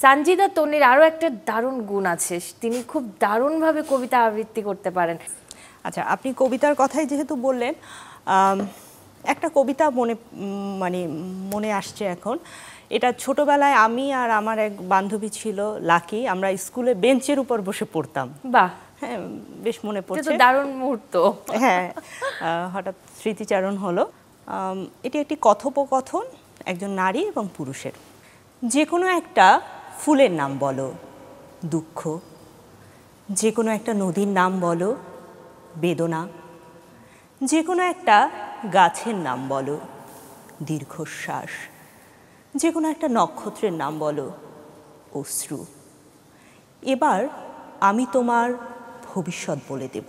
সানজিদা তন্বীর আরও একটা দারুণ গুণ আছে, তিনি খুব দারুণভাবে কবিতা আবৃত্তি করতে পারেন। আচ্ছা, আপনি কবিতার কথাই যেহেতু বললেন, একটা কবিতা মনে আসছে এখন। এটা ছোটবেলায় আমি আর আমার এক বান্ধবী ছিল লাকি, আমরা স্কুলে বেঞ্চের উপর বসে পড়তাম। বাহ, হ্যাঁ, বেশ মনে পড়ছে, দারুণ মুহূর্ত। হ্যাঁ, হঠাৎ স্মৃতিচারণ হলো। এটি একটি কথোপকথন একজন নারী এবং পুরুষের। যে কোনো একটা ফুলের নাম বলো, দুঃখ। যে কোনো একটা নদীর নাম বলো, বেদনা। যে কোনো একটা গাছের নাম বলো, দীর্ঘশ্বাস। যে কোনো একটা নক্ষত্রের নাম বলো, অশ্রু। এবার আমি তোমার ভবিষ্যৎ বলে দেব।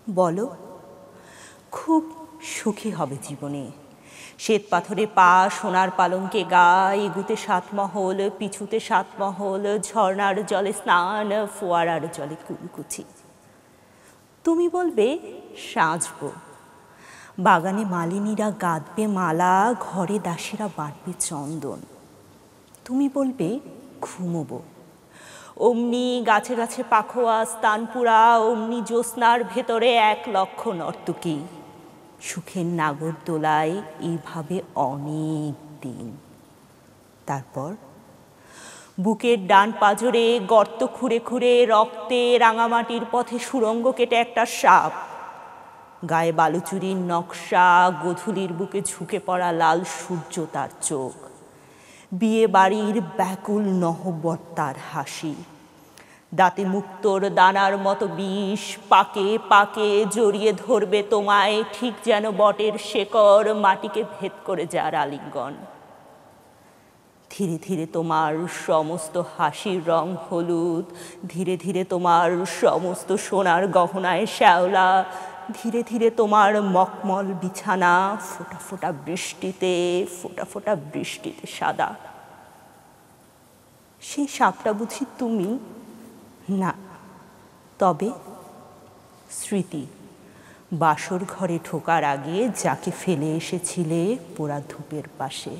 বলো, খুব সুখী হবে জীবনে। শ্বেত পাথরে পা, সোনার পালঙ্কে গা, এগুতে 7 মহল, পিছুতে 7 মহল, ঝর্ণার জলে স্নান, ফোয়ারার জলে কুলকুচি। তুমি বলবে সাজবো, বাগানে মালিনীরা গাঁথবে মালা, ঘরে দাসীরা বাঁধবে চন্দন। তুমি বলবে ঘুমোবো, অমনি গাছে গাছে পাখোয়া স্তানপুরা, অমনি জ্যোৎস্নার ভেতরে 1 লক্ষ নর্তকী। সুখের নাগরদোলায় এইভাবে অনেক দিন। তারপর বুকের ডান পাজরে গর্ত খুঁড়ে খুঁড়ে রক্তে রাঙামাটির পথে সুড়ঙ্গ কেটে একটা সাপ, গায়ে বালুচুরির নকশা, গোধূলির বুকে ঝুঁকে পড়া লাল সূর্য তার চোখ, বিয়ে বাড়ির ব্যাকুল নহবত্তার হাসি, দাঁতে মুক্তোর দানার মতো বিষ, পাকে পাকে জড়িয়ে ধরবে তোমায়, ঠিক যেন বটের শেকড় মাটিকে ভেদ করে যার আলিঙ্গন। ধীরে ধীরে তোমার সমস্ত হাসির রং হলুদ, ধীরে ধীরে তোমার সমস্ত সোনার গহনায় শ্যাওলা, ধীরে ধীরে তোমার মখমল বিছানা ফোঁটা ফোঁটা বৃষ্টিতে, ফোঁটা ফোঁটা বৃষ্টিতে সাদা। সেই সাপটা বুঝি তুমি না, তবে স্মৃতি, বাসর ঘরে ঢোকার আগে যাকে ফেলে এসেছিলে পোড়া ধূপের পাশে।